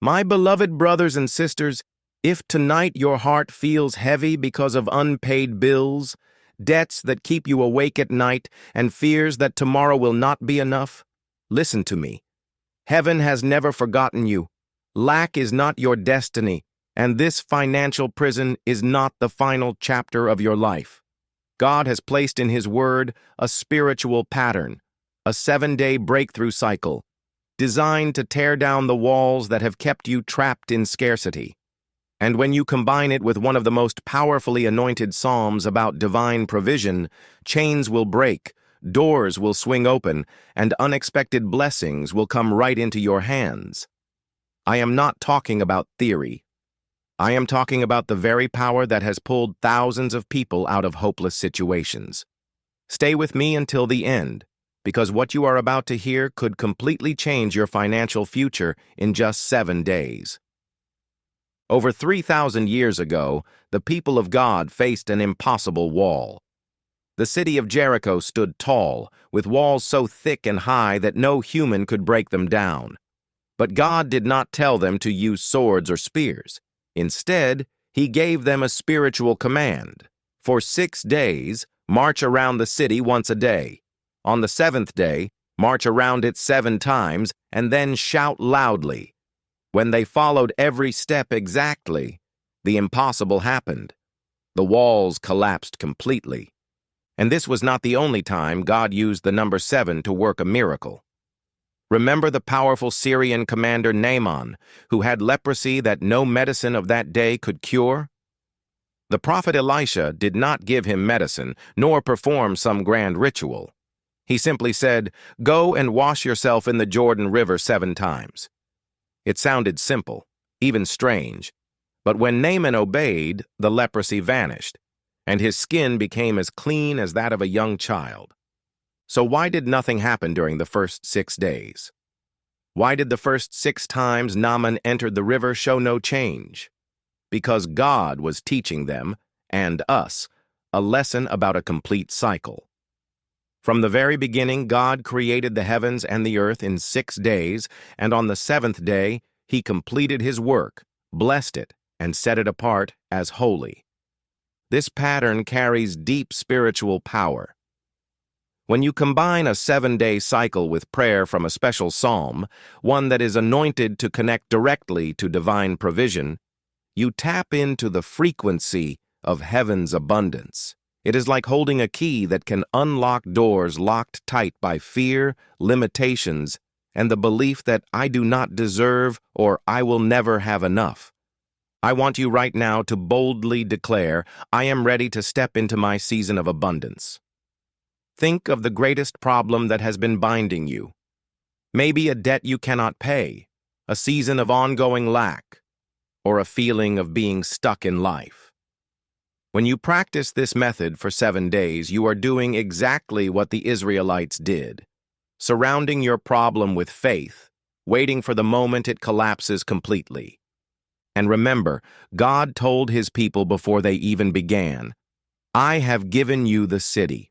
My beloved brothers and sisters, if tonight your heart feels heavy because of unpaid bills, debts that keep you awake at night, and fears that tomorrow will not be enough, listen to me. Heaven has never forgotten you. Lack is not your destiny, and this financial prison is not the final chapter of your life. God has placed in His Word a spiritual pattern, a 7-day breakthrough cycle, designed to tear down the walls that have kept you trapped in scarcity. And when you combine it with one of the most powerfully anointed psalms about divine provision, chains will break, doors will swing open, and unexpected blessings will come right into your hands. I am not talking about theory. I am talking about the very power that has pulled thousands of people out of hopeless situations. Stay with me until the end, because what you are about to hear could completely change your financial future in just 7 days. Over 3,000 years ago, the people of God faced an impossible wall. The city of Jericho stood tall, with walls so thick and high that no human could break them down. But God did not tell them to use swords or spears. Instead, He gave them a spiritual command. For 6 days, march around the city once a day. On the 7th day, march around it 7 times, and then shout loudly. When they followed every step exactly, the impossible happened. The walls collapsed completely. And this was not the only time God used the number 7 to work a miracle. Remember the powerful Syrian commander Naaman, who had leprosy that no medicine of that day could cure? The prophet Elisha did not give him medicine, nor perform some grand ritual. He simply said, "Go and wash yourself in the Jordan River 7 times. It sounded simple, even strange, but when Naaman obeyed, the leprosy vanished, and his skin became as clean as that of a young child. So why did nothing happen during the first 6 days? Why did the first 6 times Naaman entered the river show no change? Because God was teaching them, and us, a lesson about a complete cycle. From the very beginning, God created the heavens and the earth in 6 days, and on the 7th day, He completed His work, blessed it, and set it apart as holy. This pattern carries deep spiritual power. When you combine a 7-day cycle with prayer from a special psalm, one that is anointed to connect directly to divine provision, you tap into the frequency of heaven's abundance. It is like holding a key that can unlock doors locked tight by fear, limitations, and the belief that I do not deserve or I will never have enough. I want you right now to boldly declare, I am ready to step into my season of abundance. Think of the greatest problem that has been binding you. Maybe a debt you cannot pay, a season of ongoing lack, or a feeling of being stuck in life. When you practice this method for 7 days, you are doing exactly what the Israelites did, surrounding your problem with faith, waiting for the moment it collapses completely. And remember, God told His people before they even began, I have given you the city.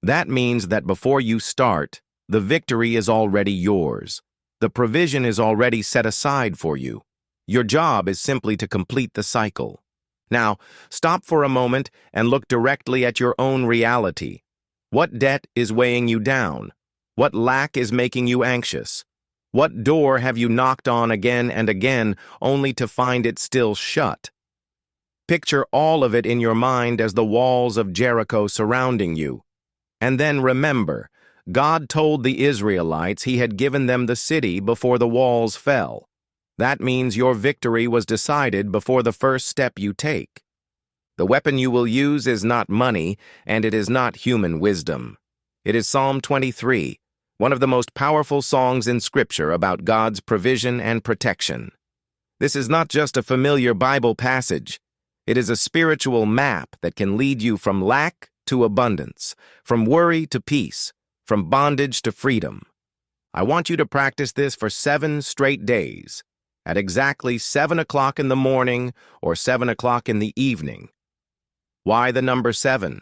That means that before you start, the victory is already yours. The provision is already set aside for you. Your job is simply to complete the cycle. Now, stop for a moment and look directly at your own reality. What debt is weighing you down? What lack is making you anxious? What door have you knocked on again and again only to find it still shut? Picture all of it in your mind as the walls of Jericho surrounding you. And then remember, God told the Israelites He had given them the city before the walls fell. That means your victory was decided before the first step you take. The weapon you will use is not money, and it is not human wisdom. It is Psalm 23, one of the most powerful songs in Scripture about God's provision and protection. This is not just a familiar Bible passage. It is a spiritual map that can lead you from lack to abundance, from worry to peace, from bondage to freedom. I want you to practice this for 7 straight days, at exactly 7 o'clock in the morning or 7 o'clock in the evening. Why the number 7?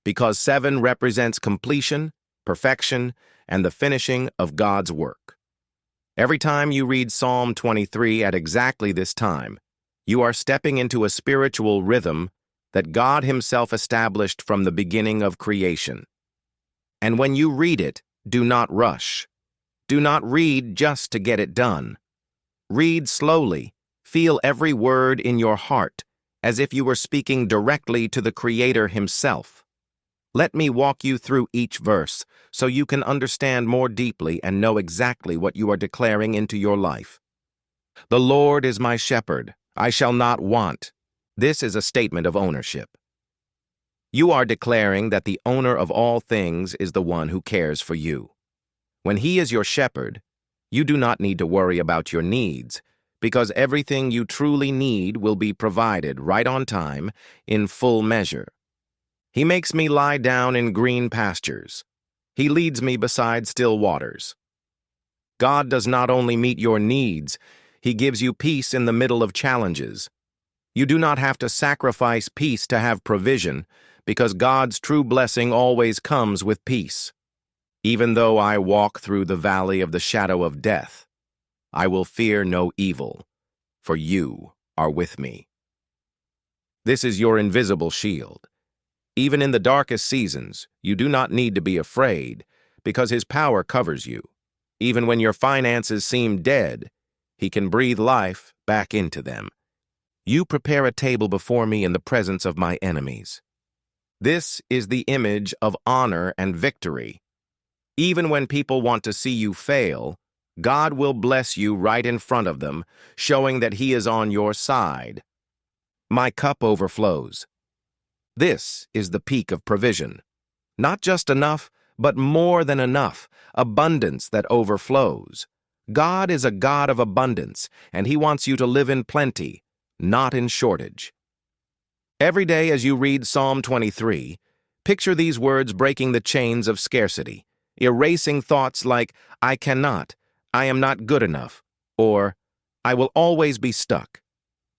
Because 7 represents completion, perfection, and the finishing of God's work. Every time you read Psalm 23 at exactly this time, you are stepping into a spiritual rhythm that God Himself established from the beginning of creation. And when you read it, do not rush. Do not read just to get it done. Read slowly. Feel every word in your heart, as if you were speaking directly to the Creator Himself. Let me walk you through each verse so you can understand more deeply and know exactly what you are declaring into your life. The Lord is my shepherd. I shall not want. This is a statement of ownership. You are declaring that the owner of all things is the one who cares for you. When He is your shepherd, you do not need to worry about your needs, because everything you truly need will be provided right on time, in full measure. He makes me lie down in green pastures. He leads me beside still waters. God does not only meet your needs, He gives you peace in the middle of challenges. You do not have to sacrifice peace to have provision, because God's true blessing always comes with peace. Even though I walk through the valley of the shadow of death, I will fear no evil, for you are with me. This is your invisible shield. Even in the darkest seasons, you do not need to be afraid, because His power covers you. Even when your finances seem dead, He can breathe life back into them. You prepare a table before me in the presence of my enemies. This is the image of honor and victory. Even when people want to see you fail, God will bless you right in front of them, showing that He is on your side. My cup overflows. This is the peak of provision. Not just enough, but more than enough, abundance that overflows. God is a God of abundance, and He wants you to live in plenty, not in shortage. Every day as you read Psalm 23, picture these words breaking the chains of scarcity, erasing thoughts like, I cannot, I am not good enough, or I will always be stuck.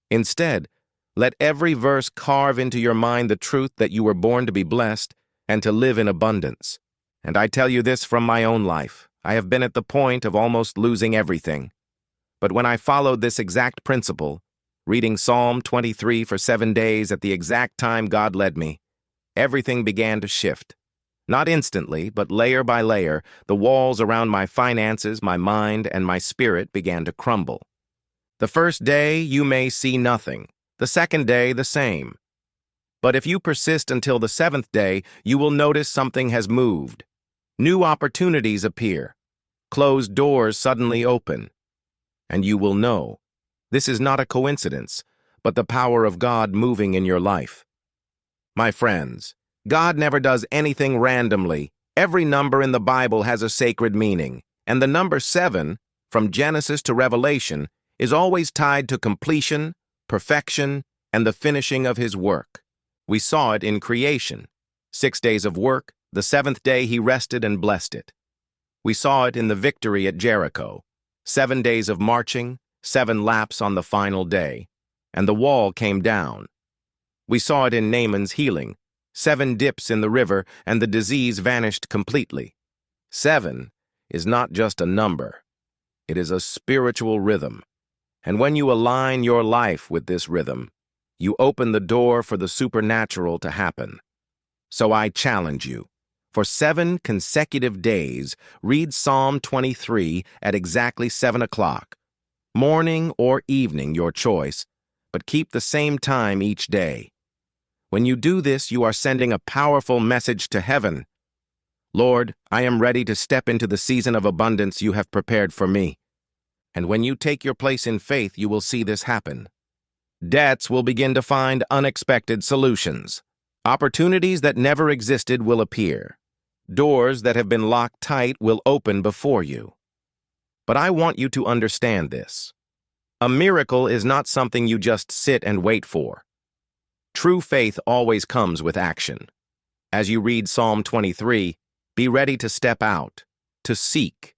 Instead, let every verse carve into your mind the truth that you were born to be blessed and to live in abundance. And I tell you this from my own life. I have been at the point of almost losing everything. But when I followed this exact principle, reading Psalm 23 for 7 days at the exact time God led me, everything began to shift. Not instantly, but layer by layer, the walls around my finances, my mind, and my spirit began to crumble. The first day, you may see nothing. The second day, the same. But if you persist until the 7th day, you will notice something has moved. New opportunities appear. Closed doors suddenly open. And you will know. This is not a coincidence, but the power of God moving in your life. My friends, God never does anything randomly. Every number in the Bible has a sacred meaning, and the number 7, from Genesis to Revelation, is always tied to completion, perfection, and the finishing of His work. We saw it in creation. 6 days of work, the 7th day He rested and blessed it. We saw it in the victory at Jericho. 7 days of marching, 7 laps on the final day, and the wall came down. We saw it in Naaman's healing. 7 dips in the river, and the disease vanished completely. 7 is not just a number. It is a spiritual rhythm. And when you align your life with this rhythm, you open the door for the supernatural to happen. So I challenge you. For 7 consecutive days, read Psalm 23 at exactly 7 o'clock. Morning or evening, your choice, but keep the same time each day. When you do this, you are sending a powerful message to heaven. Lord, I am ready to step into the season of abundance you have prepared for me. And when you take your place in faith, you will see this happen. Debts will begin to find unexpected solutions. Opportunities that never existed will appear. Doors that have been locked tight will open before you. But I want you to understand this. A miracle is not something you just sit and wait for. True faith always comes with action. As you read Psalm 23, be ready to step out, to seek,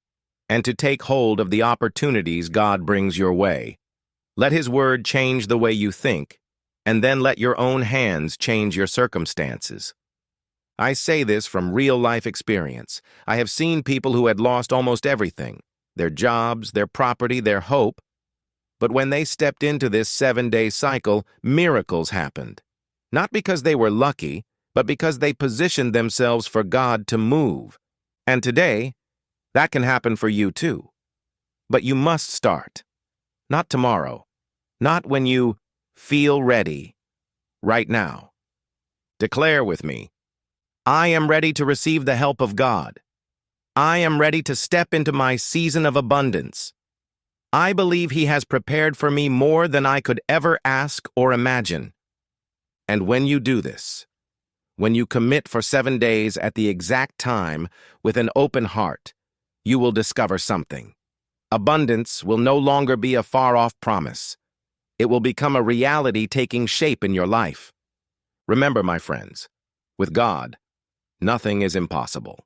and to take hold of the opportunities God brings your way. Let His word change the way you think, and then let your own hands change your circumstances. I say this from real-life experience. I have seen people who had lost almost everything, their jobs, their property, their hope. But when they stepped into this 7-day cycle, miracles happened. Not because they were lucky, but because they positioned themselves for God to move. And today, that can happen for you too. But you must start. Not tomorrow. Not when you feel ready. Right now. Declare with me, I am ready to receive the help of God. I am ready to step into my season of abundance. I believe He has prepared for me more than I could ever ask or imagine. And when you do this, when you commit for 7 days at the exact time with an open heart, you will discover something. Abundance will no longer be a far-off promise. It will become a reality taking shape in your life. Remember, my friends, with God, nothing is impossible.